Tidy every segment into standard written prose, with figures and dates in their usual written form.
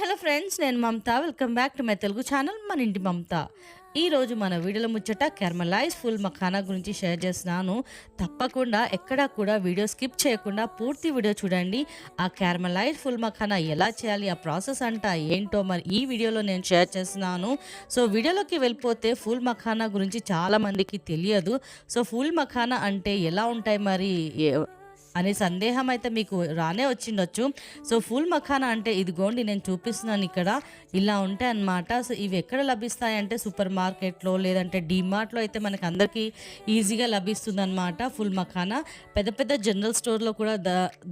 Hello friends, నేను Mamatha. Welcome back to my Telugu channel మన ఇంటి మమత. ఈరోజు మన వీడియోలో ముచ్చట క్యారమలైజ్ ఫుల్ మఖానా గురించి షేర్ చేస్తున్నాను. తప్పకుండా ఎక్కడా కూడా వీడియో స్కిప్ చేయకుండా పూర్తి వీడియో చూడండి. ఆ క్యారమలైజ్ ఫుల్ మఖానా ఎలా చేయాలి, ఆ ప్రాసెస్ అంతా ఏంటో మరి ఈ వీడియోలో నేను షేర్ చేస్తున్నాను. సో వీడియోలోకి వెళ్ళిపోతే ఫుల్ మఖానా గురించి చాలా మందికి తెలియదు. సో ఫుల్ మఖానా అంటే ఎలా ఉంటాయి మరి అనే సందేహం అయితే మీకు రానే వచ్చిండొచ్చు. సో ఫుల్ మఖానా అంటే ఇదిగోండి నేను చూపిస్తున్నాను ఇక్కడ, ఇలా ఉంటాయి అన్నమాట. సో ఇవి ఎక్కడ లభిస్తాయంటే సూపర్ మార్కెట్లో లేదంటే డీమార్ట్లో అయితే మనకు అందరికీ ఈజీగా లభిస్తుంది అనమాట. ఫుల్ మఖానా పెద్ద పెద్ద జనరల్ స్టోర్లో కూడా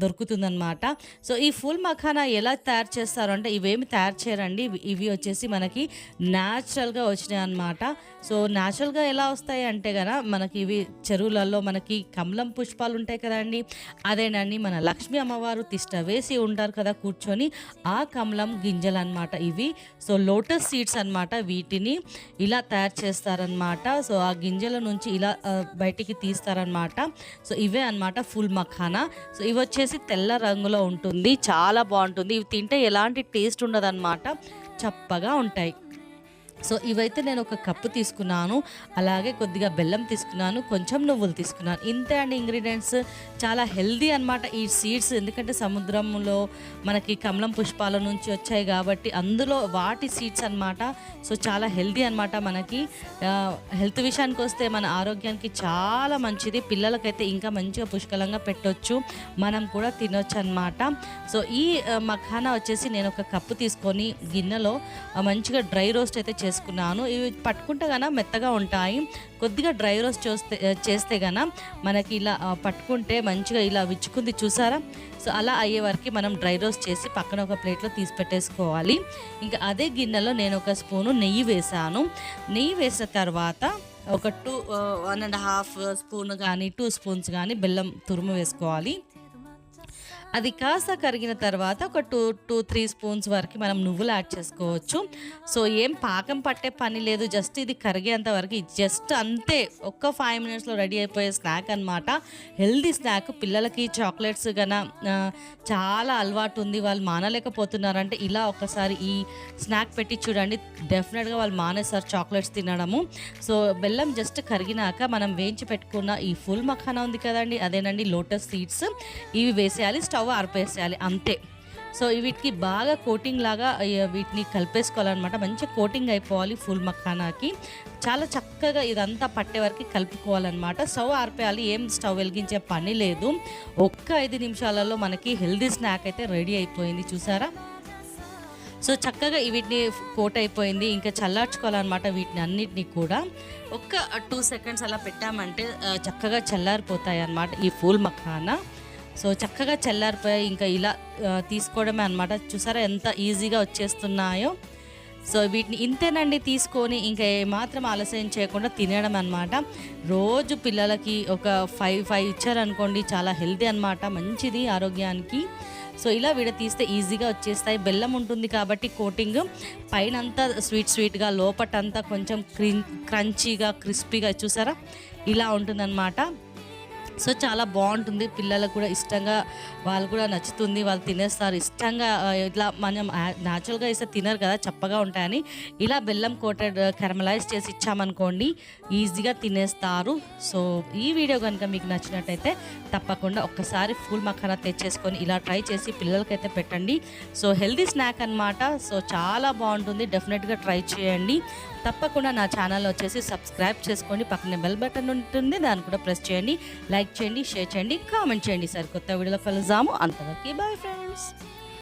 దొరుకుతుందన్నమాట. సో ఈ ఫుల్ మఖానా ఎలా తయారు చేస్తారు అంటే ఇవేమి తయారు చేయరండి, ఇవి వచ్చేసి మనకి న్యాచురల్గా వచ్చినాయి అన్నమాట. సో న్యాచురల్గా ఎలా వస్తాయి అంటే కదా, మనకి ఇవి చెరువులలో మనకి కమలం పుష్పాలు ఉంటాయి కదండి, అదేనండి మన లక్ష్మీ అమ్మవారు తిష్ట వేసి ఉంటారు కదా కూర్చొని, ఆ కమలం గింజలు అనమాట ఇవి. సో లోటస్ సీడ్స్ అనమాట, వీటిని ఇలా తయారు చేస్తారనమాట. సో ఆ గింజల నుంచి ఇలా బయటికి తీస్తారనమాట. సో ఇవే అనమాట ఫుల్ మఖానా. సో ఇవి వచ్చేసి తెల్ల రంగులో ఉంటుంది, చాలా బాగుంటుంది. ఇవి తింటే ఎలాంటి టేస్ట్ ఉండదు అనమాట, చప్పగా ఉంటాయి. సో ఇవైతే నేను ఒక కప్పు తీసుకున్నాను, అలాగే కొద్దిగా బెల్లం తీసుకున్నాను, కొంచెం నువ్వులు తీసుకున్నాను. ఇంతే అండి ఇంగ్రీడియంట్స్. చాలా హెల్దీ అనమాట ఈ సీడ్స్, ఎందుకంటే సముద్రంలో మనకి కమలం పుష్పాల నుంచి వచ్చాయి కాబట్టి అందులో వాటి సీడ్స్ అనమాట. సో చాలా హెల్దీ అనమాట. మనకి హెల్త్ విషయానికి వస్తే మన ఆరోగ్యానికి చాలా మంచిది. పిల్లలకైతే ఇంకా మంచిగా పుష్కలంగా పెట్టొచ్చు, మనం కూడా తినొచ్చు అనమాట. సో ఈ మఖానా వచ్చేసి నేను ఒక కప్పు తీసుకొని గిన్నెలో మంచిగా డ్రై రోస్ట్ అయితే చేసుకున్నాను. ఇవి పట్టుకుంటే కన్నా మెత్తగా ఉంటాయి. కొద్దిగా డ్రై రోస్ట్ చేస్తే కన్నా మనకి ఇలా పట్టుకుంటే మంచిగా ఇలా విచ్చుకుంది, చూసారా? సో అలా అయ్యే వరకు మనం డ్రై రోస్ట్ చేసి పక్కన ఒక ప్లేట్లో తీసి పెట్టేసుకోవాలి. ఇంకా అదే గిన్నెలో నేను ఒక స్పూను నెయ్యి వేసాను. నెయ్యి వేసిన తర్వాత ఒక 1.5 స్పూన్ కానీ 2 స్పూన్స్ కానీ బెల్లం తురుము వేసుకోవాలి. అది కాస్త కరిగిన తర్వాత ఒక 2-3 స్పూన్స్ వరకు మనం నువ్వులు యాడ్ చేసుకోవచ్చు. సో ఏం పాకం పట్టే పని లేదు, జస్ట్ ఇది కరిగేంత వరకు, జస్ట్ అంతే. ఒక్క 5 మినిట్స్లో రెడీ అయిపోయే స్నాక్ అనమాట. Healthy snack. పిల్లలకి చాక్లెట్స్ కన్నా చాలా అలవాటు ఉంది, వాళ్ళు మానలేకపోతున్నారంటే ఇలా ఒకసారి ఈ స్నాక్ పెట్టి చూడండి, డెఫినెట్గా వాళ్ళు మానేస్తారు చాక్లెట్స్ తినడము. సో బెల్లం జస్ట్ కరిగినాక మనం వేయించి పెట్టుకున్న ఈ ఫుల్ మఖానా ఉంది కదండి, అదేనండి లోటస్ సీడ్స్, ఇవి వేసేయాలి, స్టవ్ ఆర్పేసేయాలి, అంతే. సో వీటికి బాగా కోటింగ్ లాగా వీటిని కలిపేసుకోవాలన్నమాట. మంచి కోటింగ్ అయిపోవాలి ఫుల్ మఖానాకి. చాలా చక్కగా ఇదంతా పట్టే వరకు కలుపుకోవాలన్నమాట. స్టవ్ ఆర్పేయాలి, ఏం స్టవ్ వెలిగించే పని లేదు. ఒక్క 5 నిమిషాలలో మనకి హెల్దీ స్నాక్ అయితే రెడీ అయిపోయింది, చూసారా? సో చక్కగా వీటిని కోట్ అయిపోయింది. ఇంకా చల్లార్చుకోవాలన్నమాట వీటిని అన్నిటినీ కూడా. ఒక్క 2 సెకండ్స్ అలా పెట్టామంటే చక్కగా చల్లారిపోతాయి అన్నమాట ఈ ఫుల్ మఖానా. సో చక్కగా చల్లారిపోయాయి, ఇంకా ఇలా తీసుకోవడమే అనమాట. చూసారా ఎంత ఈజీగా వచ్చేస్తున్నాయో. సో వీటిని ఇంతేనండి తీసుకొని ఇంకా ఏమాత్రం ఆలస్యం చేయకుండా తినడం అనమాట. రోజు పిల్లలకి ఒక 5 ఇచ్చారనుకోండి, చాలా హెల్తీ అనమాట, మంచిది ఆరోగ్యానికి. సో ఇలా తీస్తే ఈజీగా వచ్చేస్తాయి. బెల్లం ఉంటుంది కాబట్టి కోటింగ్ పైనంతా స్వీట్గా, లోపటంతా కొంచెం క్రంచీగా క్రిస్పీగా, చూసారా? ఇలా ఉంటుందన్నమాట. సో చాలా బాగుంటుంది, పిల్లలకు కూడా ఇష్టంగా, వాళ్ళు కూడా నచ్చుతుంది, వాళ్ళు తినేస్తారు ఇష్టంగా. ఇట్లా మనం న్యాచురల్గా ఇస్తే తినరు కదా, చప్పగా ఉంటాయని ఇలా బెల్లం కోటెడ్ క్యారమలైజ్ చేసి ఇచ్చామనుకోండి, ఈజీగా తినేస్తారు. సో ఈ వీడియో కనుక మీకు నచ్చినట్టయితే తప్పకుండా ఒక్కసారి ఫుల్ మఖానా తెచ్చేసుకొని ఇలా ట్రై చేసి పిల్లలకైతే పెట్టండి. సో హెల్దీ స్నాక్ అనమాట. సో చాలా బాగుంటుంది, డెఫినెట్గా ట్రై చేయండి. తప్పకుండా నా ఛానల్ వచ్చేసి సబ్స్క్రైబ్ చేసుకోండి, పక్కనే బెల్ బటన్ ఉంటుంది, దాన్ని కూడా ప్రెస్ చేయండి. లైక్ చేయండి, షేర్ చేయండి, కామెంట్ చేయండి. సరికొత్త వీడియోలో కలుద్దాము. అంతవరకు బాయ్ ఫ్రెండ్స్.